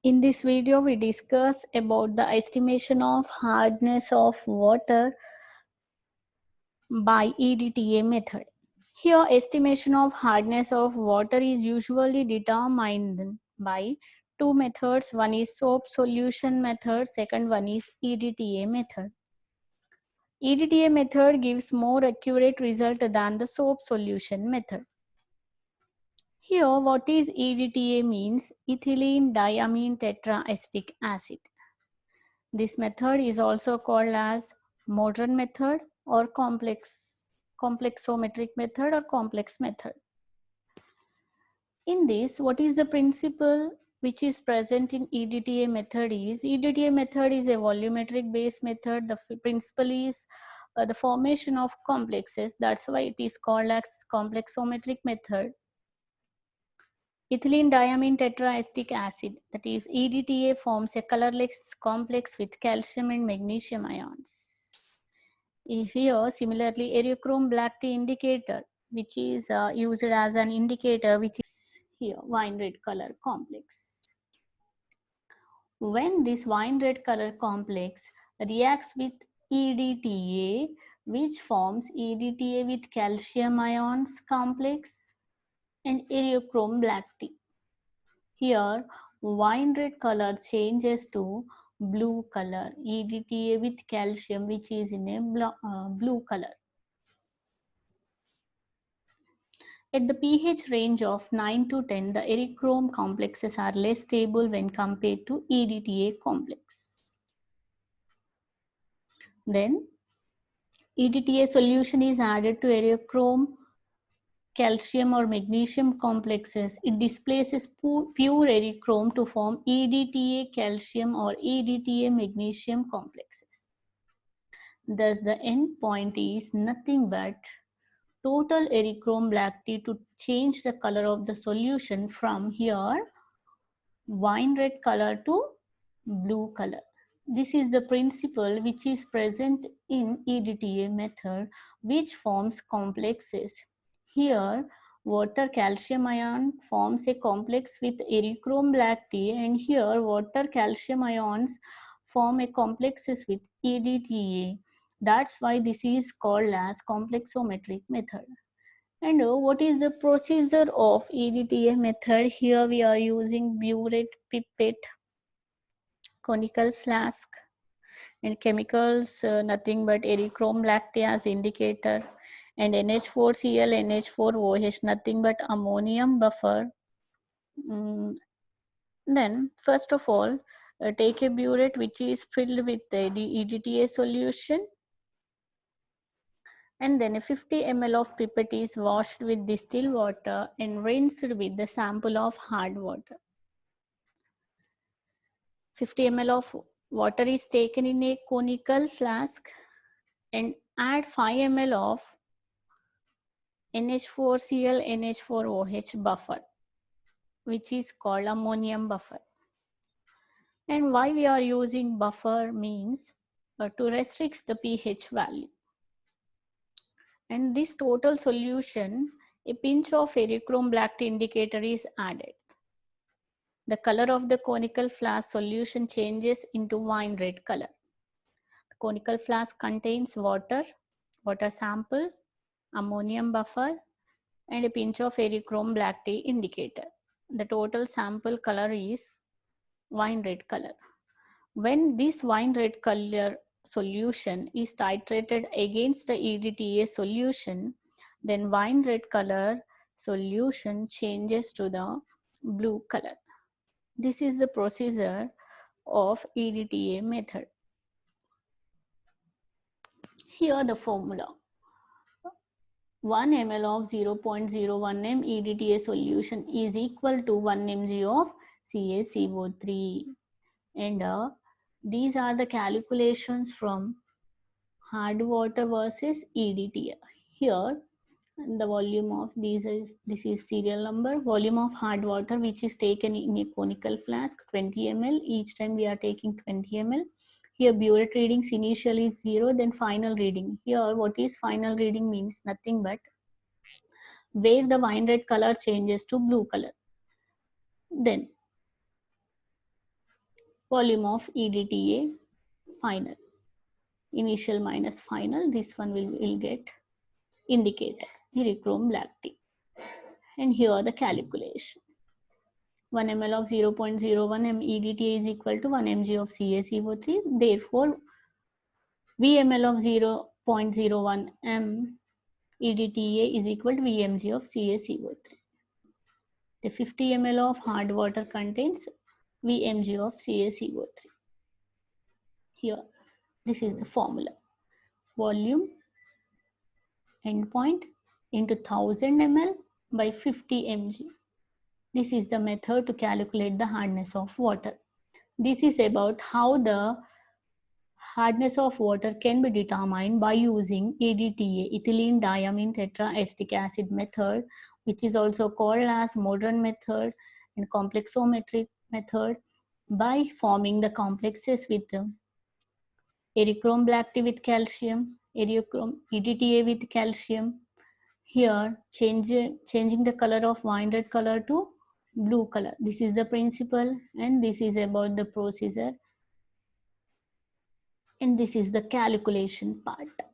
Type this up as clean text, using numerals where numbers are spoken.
In this video, we discuss about the estimation of hardness of water by EDTA method. Here, estimation of hardness of water is usually determined by two methods. One is soap solution method, second one is EDTA method. EDTA method gives more accurate result than the soap solution method. Here, what is EDTA means? Ethylene diamine tetraestic acid. This method is also called as modern method or complexometric method or complex method. In this, what is the principle which is present in EDTA method is, EDTA method is a volumetric based method. The principle is the formation of complexes. That's why it is called as complexometric method. Ethylene diamine tetraestic acid, that is EDTA, forms a colorless complex with calcium and magnesium ions. Here, similarly, Eriochrome black tea indicator, which is used as an indicator, which is here wine red color complex. When this wine red color complex reacts with EDTA, which forms EDTA with calcium ions complex and Eriochrome black tea. Here, wine red color changes to blue color, EDTA with calcium, which is in a blue color. At the pH range of 9 to 10, the Eriochrome complexes are less stable when compared to EDTA complex. Then, EDTA solution is added to Eriochrome calcium or magnesium complexes. It displaces pure Eriochrome to form EDTA calcium or EDTA magnesium complexes. Thus, the end point is nothing but total Eriochrome black tea to change the color of the solution from here wine red color to blue color. This is the principle which is present in EDTA method, which forms complexes. Here, water calcium ion forms a complex with Eriochrome black tea, and here water calcium ions form a complexes with EDTA. That's why this is called as complexometric method. And what is the procedure of EDTA method? Here we are using burette pipette, conical flask, and chemicals, nothing but Eriochrome black tea as indicator, and NH4Cl, NH4OH, nothing but ammonium buffer. Then first of all, take a burette which is filled with the EDTA solution, and then a 50 ml of pipette is washed with distilled water and rinsed with the sample of hard water. 50 ml of water is taken in a conical flask and add 5 ml of NH4Cl, NH4OH buffer, which is called ammonium buffer. And why we are using buffer means to restrict the pH value. And this total solution, a pinch of Eriochrome black tea indicator is added. The color of the conical flask solution changes into wine red color. The conical flask contains water sample, ammonium buffer, and a pinch of Eriochrome black tea indicator. The total sample color is wine red color. When this wine red color solution is titrated against the EDTA solution, then wine red color solution changes to the blue color. This is the procedure of EDTA method. Here the formula. 1 ml of 0.01 m EDTA solution is equal to 1 mg of CaCO3. And these are the calculations from hard water versus EDTA. Here the volume of this is serial number, volume of hard water which is taken in a conical flask 20 ml. Each time we are taking 20 ml. Here burette readings initially is 0, then final reading. Here what is final reading means nothing but where the wine red color changes to blue color. Then volume of EDTA final, initial minus final, this one will get indicated, Erichrome black tea. And here the calculation. 1 ml of 0.01 m EDTA is equal to 1 mg of CaCO3. Therefore, VML of 0.01 m EDTA is equal to Vmg of CaCO3. The 50 ml of hard water contains Vmg of CaCO3. Here, this is the formula. Volume endpoint into 1000 ml by 50 mg. This is the method to calculate the hardness of water. This is about how the hardness of water can be determined by using EDTA, ethylene diamine tetraestic acid method, which is also called as modern method and complexometric method, by forming the complexes with Erichrome black tea with calcium, Erichrome EDTA with calcium. Here, changing the color of wine red color to blue color. This is the principle, and this is about the procedure, and this is the calculation part.